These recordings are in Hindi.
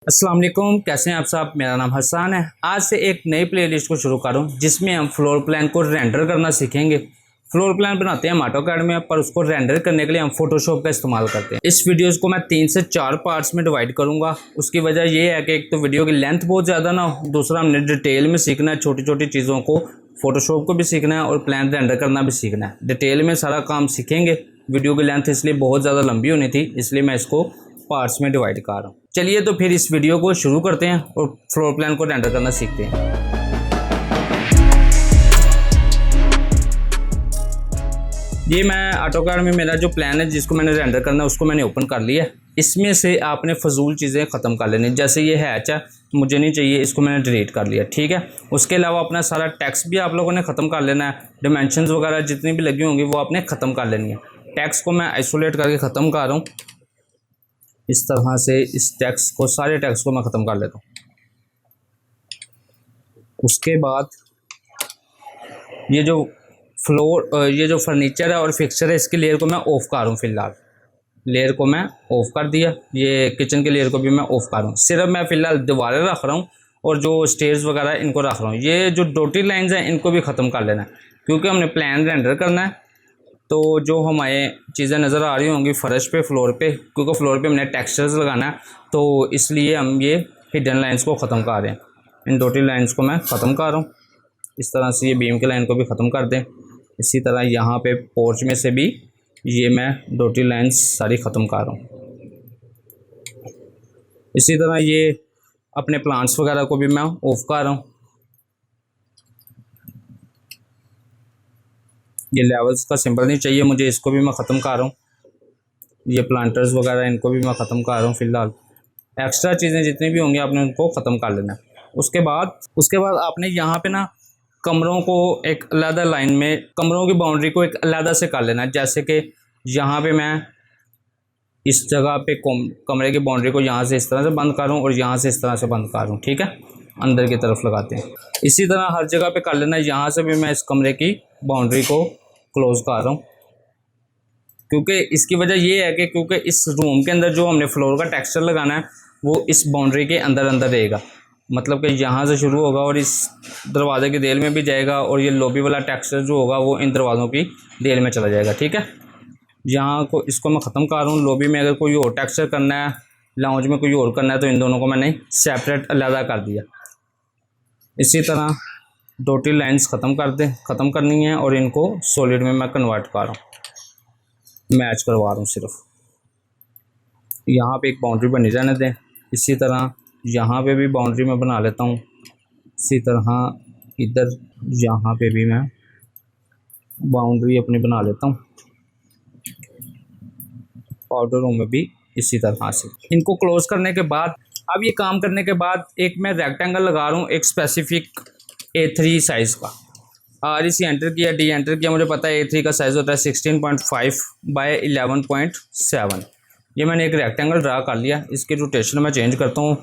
अस्सलाम वालेकुम, कैसे हैं आप सब। मेरा नाम हसन है। आज से एक नई प्लेलिस्ट को शुरू करूं जिसमें हम फ्लोर प्लान को रेंडर करना सीखेंगे। फ्लोर प्लान बनाते हैं हम ऑटोकैड में, पर उसको रेंडर करने के लिए हम फोटोशॉप का इस्तेमाल करते हैं। इस वीडियोस को मैं 3 से 4 पार्ट्स में डिवाइड करूंगा। उसकी वजह यह है कि एक तो वीडियो की लेंथ बहुत ज़्यादा ना हो, दूसरा हमने डिटेल में सीखना है, छोटी छोटी चीज़ों को, फोटोशॉप को भी सीखना है और प्लान रेंडर करना भी सीखना है। डिटेल में सारा काम सीखेंगे। वीडियो की लेंथ इसलिए बहुत ज़्यादा लंबी होनी थी, इसलिए मैं इसको पार्ट्स में डिवाइड कर रहा हूँ। चलिए तो फिर इस वीडियो को शुरू करते हैं और फ्लोर प्लान को रेंडर करना सीखते हैं। ये मैं ऑटोकैड में मेरा जो प्लान है जिसको मैंने रेंडर करना है उसको मैंने ओपन कर लिया। इसमें से आपने फजूल चीज़ें ख़त्म कर लेनी, जैसे ये हैच है मुझे नहीं चाहिए, इसको मैंने डिलीट कर लिया, ठीक है। उसके अलावा अपना सारा टेक्स्ट भी आप लोगों ने ख़त्म कर लेना है। डिमेंशंस वगैरह जितनी भी लगी होंगी वो आपने ख़त्म कर लेनी है। टेक्स्ट को मैं आइसोलेट करके ख़त्म कर रहा हूँ। इस तरह से इस टेक्स्ट को, सारे टेक्स्ट को मैं ख़त्म कर लेता हूँ। उसके बाद ये जो ये जो फर्नीचर है और फिक्सचर है, इसकी लेयर को मैं ऑफ़ कर रहा हूँ। फ़िलहाल लेयर को मैं ऑफ़ कर दिया। ये किचन के लेयर को भी मैं ऑफ़ कर रहा हूँ। सिर्फ मैं फ़िलहाल दीवारें रख रहा हूँ और जो स्टेयर्स वगैरह इनको रख रहा हूँ। ये जो डॉटेड लाइंस हैं इनको भी ख़त्म कर लेना है, क्योंकि हमने प्लान रेंडर करना है। तो जो हमारे चीज़ें नज़र आ रही होंगी फर्श पे, फ्लोर पे, क्योंकि फ्लोर पे हमने टेक्सचर्स लगाना है, तो इसलिए हम ये हिडन लाइंस को ख़त्म कर रहे हैं। इन डॉटेड लाइंस को मैं ख़त्म कर रहा हूँ। इस तरह से ये बीम के लाइन को भी ख़त्म कर दें। इसी तरह यहाँ पे पोर्च में से भी ये मैं डॉटेड लाइंस सारी ख़त्म कर रहा हूँ। इसी तरह ये अपने प्लांट्स वगैरह को भी मैं ऑफ कर रहा हूँ। ये लेवल्स का सिंबल नहीं चाहिए मुझे, इसको भी मैं ख़त्म कर रहा हूँ। ये प्लांटर्स वगैरह इनको भी मैं ख़त्म कर रहा हूँ। फ़िलहाल एक्स्ट्रा चीज़ें जितनी भी होंगी आपने उनको ख़त्म कर लेना है। उसके बाद आपने यहाँ पे ना कमरों को एक अलग लाइन में, कमरों की बाउंड्री को एक अलग से कर लेना है। जैसे कि यहाँ पे मैं इस जगह पे कमरे की बाउंड्री को यहाँ से इस तरह से बंद करूँ और यहाँ से इस तरह से बंद करूँ, ठीक है। अंदर की तरफ लगाते हैं। इसी तरह हर जगह पे कर लेना है। यहाँ से भी मैं इस कमरे की बाउंड्री को क्लोज़ कर रहा हूँ, क्योंकि इसकी वजह ये है कि क्योंकि इस रूम के अंदर जो हमने फ्लोर का टेक्सचर लगाना है वो इस बाउंड्री के अंदर रहेगा। मतलब कि यहाँ से शुरू होगा और इस दरवाजे की देल में भी जाएगा, और ये लॉबी वाला टेक्सचर जो होगा वो इन दरवाज़ों की देल में चला जाएगा, ठीक है। यहाँ को इसको मैं ख़त्म कर रहा हूँ। लॉबी में अगर कोई और टेक्सचर करना है, लाउंज में कोई और करना है, तो इन दोनों को मैंने सेपरेट अलग कर दिया। इसी तरह डॉटेड लाइंस ख़त्म करनी है और इनको सॉलिड में मैं कन्वर्ट कर रहा हूँ, मैच करवा रहा हूँ सिर्फ। यहाँ पे एक बाउंड्री बनी रहने दें। इसी तरह यहाँ पे भी बाउंड्री में बना लेता हूँ। इसी तरह इधर यहाँ पे भी मैं बाउंड्री अपनी बना लेता हूँ। पाउडर रूम में भी इसी तरह से। इनको क्लोज करने के बाद, अब ये काम करने के बाद, एक मैं रेक्टेंगल लगा रहा हूँ एक स्पेसिफिक A3 साइज़ का। REC एंटर किया, D एंटर किया। मुझे पता है A3 का साइज़ होता है 16.5 बाय 11.7। ये मैंने एक रेक्टेंगल ड्रा कर लिया। इसकी रोटेशन मैं चेंज करता हूँ,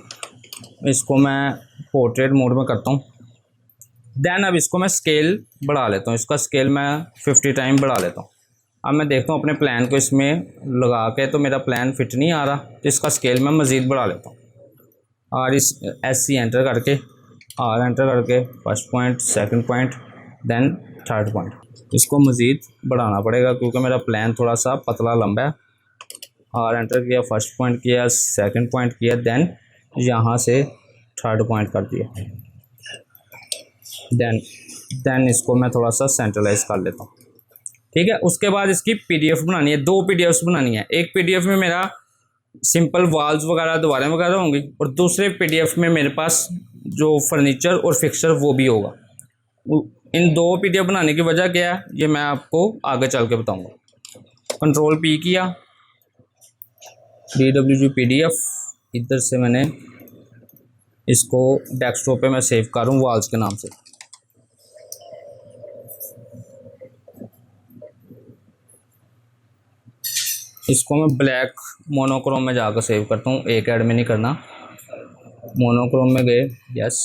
इसको मैं पोर्ट्रेट मोड में करता हूँ। दैन अब इसको मैं स्केल बढ़ा लेता हूँ। इसका स्केल मैं 50 टाइम बढ़ा लेता हूँ। अब मैं देखता हूँ अपने प्लान को इसमें लगा के, तो मेरा प्लान फिट नहीं आ रहा, तो इसका स्केल मैं मज़ीद बढ़ा लेता हूँ। REC एंटर करके, R एंटर करके, first point, second point, then third point. इसको मज़ीद बढ़ाना पड़ेगा क्योंकि मेरा प्लान थोड़ा सा पतला लंबा है। R एंटर किया, फर्स्ट पॉइंट किया, सेकंड पॉइंट किया, देन यहाँ से थर्ड पॉइंट कर दिया। देन इसको मैं थोड़ा सा सेंट्रलाइज कर लेता हूँ, ठीक है। उसके बाद इसकी PDF बनानी है। 2 PDFs बनानी है। एक PDF में मेरा सिंपल वॉल्स वगैरह, दीवारें वगैरह होंगी, और दूसरे PDF में मेरे पास जो फर्नीचर और फिक्सचर वो भी होगा। इन 2 PDF बनाने की वजह क्या है ये मैं आपको आगे चल के बताऊँगा। Ctrl P किया, DWG PDF, इधर से मैंने इसको डेस्कटॉप पे मैं सेव करूँ वॉल्स के नाम से। इसको मैं ब्लैक मोनोक्रोम में जाकर सेव करता हूँ। एक ऐड में नहीं करना, मोनोक्रोम में गए, यस।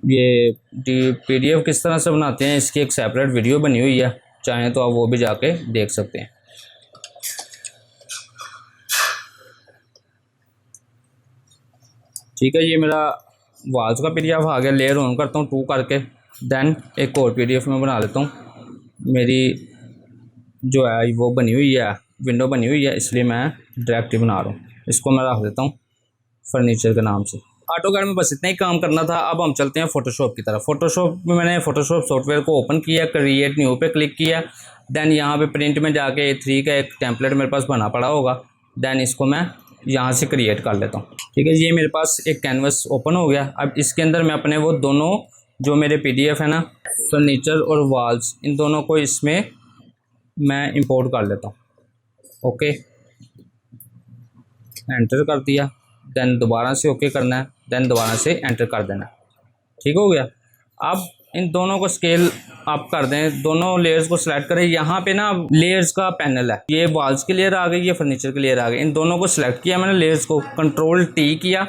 ये PDF किस तरह से बनाते हैं इसकी एक सेपरेट वीडियो बनी हुई है, चाहें तो आप वो भी जाके देख सकते हैं। ठीक है, ये मेरा वाल्स का PDF आ गया। लेयर ऑन करता हूँ 2 करके, देन एक और PDF में बना लेता हूँ। मेरी जो है वो बनी हुई है, विंडो बनी हुई है, इसलिए मैं डायरेक्ट ही बना रहा हूँ। इसको मैं रख देता हूँ फर्नीचर के नाम से। ऑटोकैड में बस इतना ही काम करना था। अब हम चलते हैं फ़ोटोशॉप की तरफ। फ़ोटोशॉप में मैंने फ़ोटोशॉप सॉफ्टवेयर को ओपन किया, क्रिएट न्यू पे क्लिक किया, देन यहाँ पे प्रिंट में जाके A3 का एक टेम्पलेट मेरे पास बना पड़ा होगा, देन इसको मैं यहाँ से क्रिएट कर लेता हूँ। ठीक है, ये मेरे पास एक कैनवस ओपन हो गया। अब इसके अंदर मैं अपने वो दोनों जो मेरे PDF है ना, फर्नीचर और वाल्स, इन दोनों को इसमें मैं इंपोर्ट कर लेता हूँ। ओके, एंटर कर दिया, देन दोबारा से ओके करना है, देन दोबारा से एंटर कर देना है। ठीक हो गया। अब इन दोनों को स्केल अप कर दें, दोनों लेयर्स को सिलेक्ट करें। यहाँ पे ना लेयर्स का पैनल है, ये वॉल्स की लेयर आ गई, ये फर्नीचर की लेयर आ गई। इन दोनों को सिलेक्ट किया मैंने, लेयर्स को कंट्रोल T किया।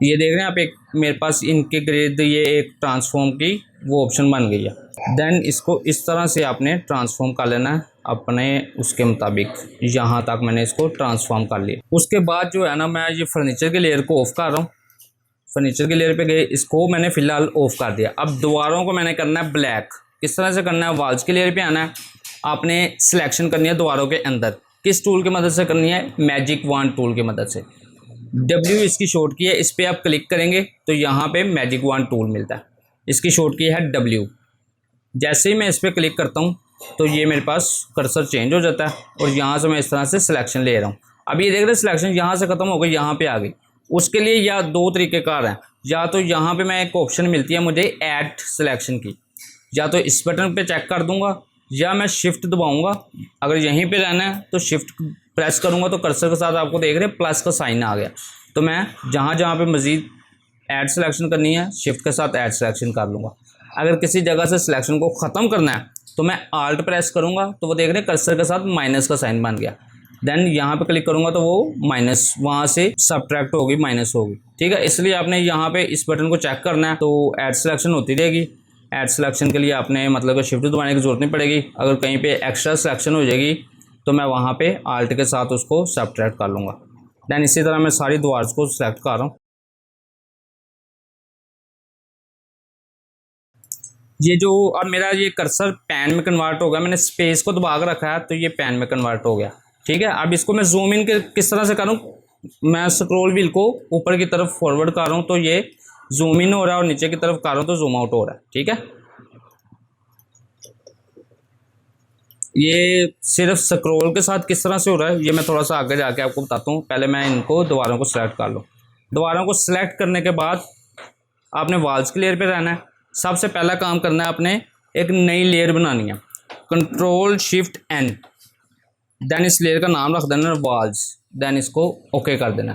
ये देख रहे हैं आप, एक मेरे पास इनके ग्रेड ये एक ट्रांसफॉर्म की वो ऑप्शन बन गई है। देन इसको इस तरह से आपने ट्रांसफॉर्म कर लेना है अपने उसके मुताबिक। यहाँ तक मैंने इसको ट्रांसफॉर्म कर लिया। उसके बाद जो है ना, मैं ये फर्नीचर की लेयर को ऑफ कर रहा हूँ। फर्नीचर की लेयर पे गए, इसको मैंने फ़िलहाल ऑफ कर दिया। अब दीवारों को मैंने करना है ब्लैक। किस तरह से करना है, वॉल्स की लेयर पे आना है, आपने सिलेक्शन करनी है दीवारों के अंदर। किस टूल की मदद से करनी है, मैजिक वॉन्ड टूल की मदद से। W इसकी शॉर्ट की है, इस पर आप क्लिक करेंगे तो यहाँ पे मैजिक वॉन्ड टूल मिलता है। इसकी शॉर्ट की है W। जैसे ही मैं इस पर क्लिक करता हूँ तो ये मेरे पास कर्सर चेंज हो जाता है और यहाँ से मैं इस तरह से सिलेक्शन ले रहा हूँ। अब ये देख रहे हैं सिलेक्शन यहाँ से ख़त्म हो गई, यहाँ पे आ गई। उसके लिए या दो तरीक़ेकार हैं, या तो यहाँ पे मैं एक ऑप्शन मिलती है मुझे ऐड सिलेक्शन की, या तो इस बटन पे चेक कर दूंगा, या मैं शिफ्ट दबाऊंगा। अगर यहीं पे रहना है तो शिफ्ट प्रेस करूंगा तो कर्सर के साथ आपको देख रहे हैं प्लस का साइन आ गया। तो मैं जहाँ जहाँ पे मज़ीद ऐड सिलेक्शन करनी है, शिफ्ट के साथ ऐड सिलेक्शन कर लूँगा। अगर किसी जगह से सिलेक्शन को ख़त्म करना है तो मैं आल्ट प्रेस करूँगा तो वो देख रहे हैं कर्सर के साथ माइनस का साइन बन गया। देन यहाँ पे क्लिक करूँगा तो वो माइनस वहाँ से सब्ट्रैक्ट होगी, माइनस होगी। ठीक है, इसलिए आपने यहाँ पे इस बटन को चेक करना है तो ऐड सिलेक्शन होती रहेगी। ऐड सिलेक्शन के लिए आपने मतलब शिफ्ट दबाने की ज़रूरत नहीं पड़ेगी। अगर कहीं पे एक्स्ट्रा सिलेक्शन हो जाएगी तो मैं वहाँ पे आल्ट के साथ उसको सब्ट्रैक्ट कर लूँगा। दैन इसी तरह मैं सारी दीवार्स को सिलेक्ट कर रहा हूँ। ये जो अब मेरा ये कर्सर पैन में कन्वर्ट हो गया, मैंने स्पेस को दबा कर रखा है तो ये पैन में कन्वर्ट हो गया। ठीक है, अब इसको मैं जूम इन किस तरह से करूँ, मैं स्क्रॉल व्हील को ऊपर की तरफ फॉरवर्ड कर रहा हूँ तो ये जूम इन हो रहा है और नीचे की तरफ कर रहा हूँ तो जूम आउट हो रहा है। ठीक है, ये सिर्फ स्क्रॉल के साथ किस तरह से हो रहा है ये मैं थोड़ा सा आगे जाके आपको बताता हूँ। पहले मैं इनको दोबारा को सिलेक्ट कर लूँ। दोबारा को सिलेक्ट करने के बाद आपने वॉल्स की लेयर पे रहना है। सबसे पहला काम करना है, आपने एक नई लेयर बनानी है, कंट्रोल शिफ्ट N, देन इस लेयर का नाम रख देना वॉल्स, देन इसको ओके कर देना।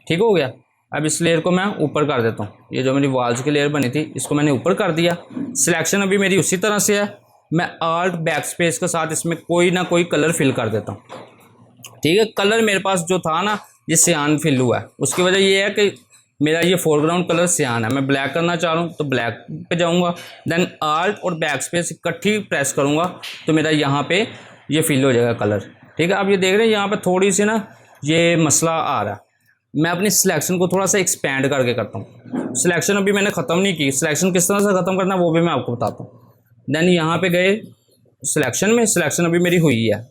ठीक हो गया। अब इस लेयर को मैं ऊपर कर देता हूँ। ये जो मेरी वॉल्स की लेयर बनी थी इसको मैंने ऊपर कर दिया। सिलेक्शन अभी मेरी उसी तरह से है। मैं आल्ट बैक स्पेस के साथ इसमें कोई ना कोई कलर फिल कर देता हूँ। ठीक है, कलर मेरे पास जो था ना ये सियान फिल हुआ है। उसकी वजह ये है कि मेरा ये फोरग्राउंड कलर सियान है। मैं ब्लैक करना चाह रहा हूँ तो ब्लैक पे जाऊँगा, देन आल्ट और बैक स्पेस इकट्ठी प्रेस करूँगा तो मेरा यहाँ पे ये फिल हो जाएगा कलर। ठीक है, अब ये देख रहे हैं यहाँ पे थोड़ी सी ना ये मसला आ रहा है। मैं अपनी सिलेक्शन को थोड़ा सा एक्सपेंड करके करता हूँ। सिलेक्शन अभी मैंने ख़त्म नहीं की, सिलेक्शन किस तरह से ख़त्म करना है वो भी मैं आपको बताता हूँ। देन यहाँ पे गए सिलेक्शन में, सिलेक्शन अभी मेरी हुई है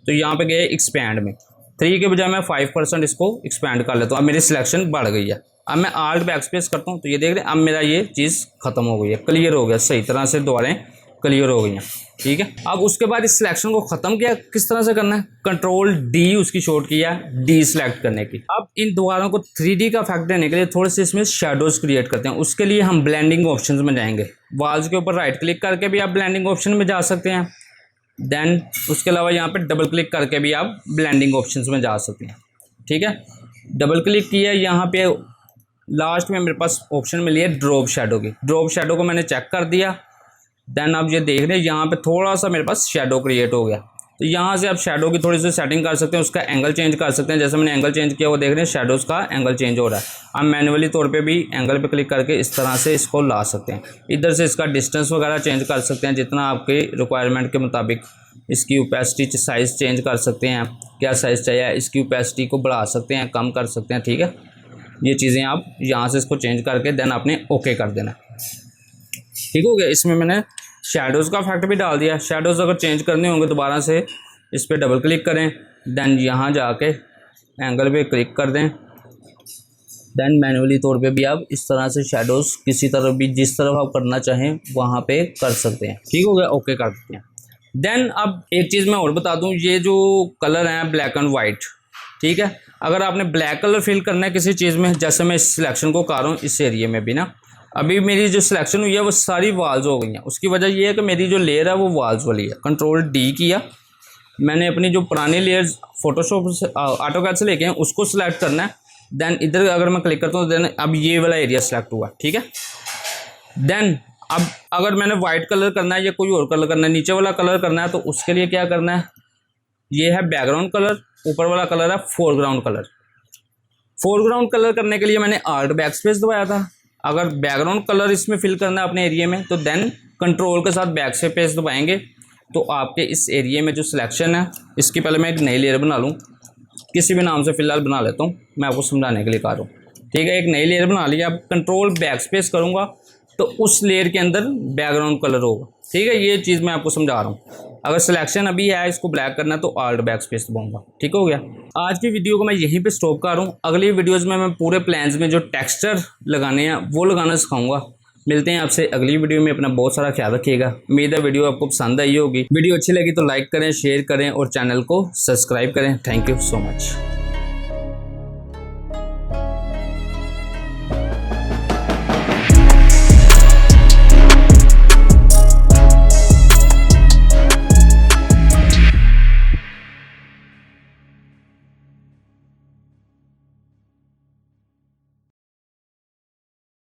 तो यहाँ पे गए एक्सपैंड में, 3 के बजाय मैं 5% इसको एक्सपैंड कर लेता हूँ। अब मेरी सिलेक्शन बढ़ गई है। अब मैं आल्ट बैक स्पेस करता हूँ तो ये देख रहे हैं अब मेरा ये चीज़ ख़त्म हो गई है, क्लियर हो गया, सही तरह से दीवारें क्लियर हो गई हैं। ठीक है, अब उसके बाद इस सिलेक्शन को ख़त्म किया, किस तरह से करना है, कंट्रोल D उसकी शॉर्ट किया D सिलेक्ट करने की। अब इन दीवारों को 3D का इफेक्ट देने के लिए थोड़े से इसमें शेडोज़ क्रिएट करते हैं। उसके लिए हम ब्लेंडिंग ऑप्शंस में जाएंगे। वॉल्स के ऊपर राइट क्लिक करके भी आप ब्लेंडिंग ऑप्शन में जा सकते हैं। देन उसके अलावा यहाँ पे डबल क्लिक करके भी आप ब्लेंडिंग ऑप्शंस में जा सकते हैं। ठीक है, डबल क्लिक किया, यहाँ पे लास्ट में मेरे पास ऑप्शन मिली है ड्रॉप शेडो की। ड्रॉप शेडो को मैंने चेक कर दिया। देन आप ये देख रहे हैं यहाँ पे थोड़ा सा मेरे पास शेडो क्रिएट हो गया। तो यहाँ से आप शेडो की थोड़ी सी सेटिंग कर सकते हैं, उसका एंगल चेंज कर सकते हैं। जैसे मैंने एंगल चेंज किया वो देख रहे हैं शेडोज़ का एंगल चेंज हो रहा है। आप मैनुअली तौर पे भी एंगल पे क्लिक करके इस तरह से इसको ला सकते हैं। इधर से इसका डिस्टेंस वगैरह चेंज कर सकते हैं जितना आपके रिक्वायरमेंट के मुताबिक। इसकी ओपेसिटी साइज़ चेंज कर सकते हैं, क्या साइज़ चाहिए, इसकी ओपेसिटी को बढ़ा सकते हैं, कम कर सकते हैं। ठीक है, ये चीज़ें आप यहाँ से इसको चेंज करके देन आपने ओके कर देना। ठीक हो गया। इसमें मैंने शेडोज़ का इफेक्ट भी डाल दिया। शेडोज़ अगर चेंज करने होंगे दोबारा से इस पर डबल क्लिक करें, देन यहाँ जाके एंगल पे क्लिक कर दें, देन मैनुअली तौर पे भी आप इस तरह से शेडोज़ किसी तरफ भी जिस तरफ आप करना चाहें वहाँ पे कर सकते हैं। ठीक हो गया, ओके कर देते हैं। देन अब एक चीज़ मैं और बता दूँ, ये जो कलर हैं ब्लैक एंड वाइट, ठीक है, अगर आपने ब्लैक कलर फिल करना है किसी चीज़ में, जैसे मैं इस सिलेक्शन को कर रहा हूँ इस एरिए में भी ना, अभी मेरी जो सिलेक्शन हुई है वो सारी वाल्स हो गई हैं। उसकी वजह ये है कि मेरी जो लेयर है वो वाल्स वाली है। कंट्रोल डी किया, मैंने अपनी जो पुरानी लेयर्स फोटोशॉप से ऑटोकैड से लेके हैं उसको सिलेक्ट करना है। देन इधर अगर मैं क्लिक करता हूँ देन अब ये वाला एरिया सेलेक्ट हुआ। ठीक है, देन अब अगर मैंने वाइट कलर करना है या कोई और कलर करना है, नीचे वाला कलर करना है, तो उसके लिए क्या करना है, ये है बैकग्राउंड कलर, ऊपर वाला कलर है फोरग्राउंड कलर। फोरग्राउंड कलर करने के लिए मैंने आल्ट बैक स्पेस दबाया था। अगर बैकग्राउंड कलर इसमें फिल करना है अपने एरिया में तो देन कंट्रोल के साथ बैक स्पेस दबाएंगे तो आपके इस एरिया में जो सिलेक्शन है, इसकी पहले मैं एक नई लेयर बना लूँ, किसी भी नाम से फ़िलहाल बना लेता हूँ, मैं आपको समझाने के लिए कह रहा हूँ। ठीक है, एक नई लेयर बना लिया। अब कंट्रोल बैक स्पेस करूँगा तो उस लेयर के अंदर बैकग्राउंड कलर होगा। ठीक है, ये चीज़ मैं आपको समझा रहा हूँ। अगर सिलेक्शन अभी है इसको ब्लैक करना है तो आल्ट बैक स्पेस दबाऊंगा। ठीक हो गया। आज की वीडियो को मैं यहीं पे स्टॉप कर रहा हूँ। अगली वीडियोज़ में मैं पूरे प्लान्स में जो टेक्सचर लगाने हैं वो लगाना सिखाऊंगा। मिलते हैं आपसे अगली वीडियो में। अपना बहुत सारा ख्याल रखिएगा। उम्मीद है वीडियो आपको पसंद आई होगी। वीडियो अच्छी लगी तो लाइक करें, शेयर करें और चैनल को सब्सक्राइब करें। Thank you so much.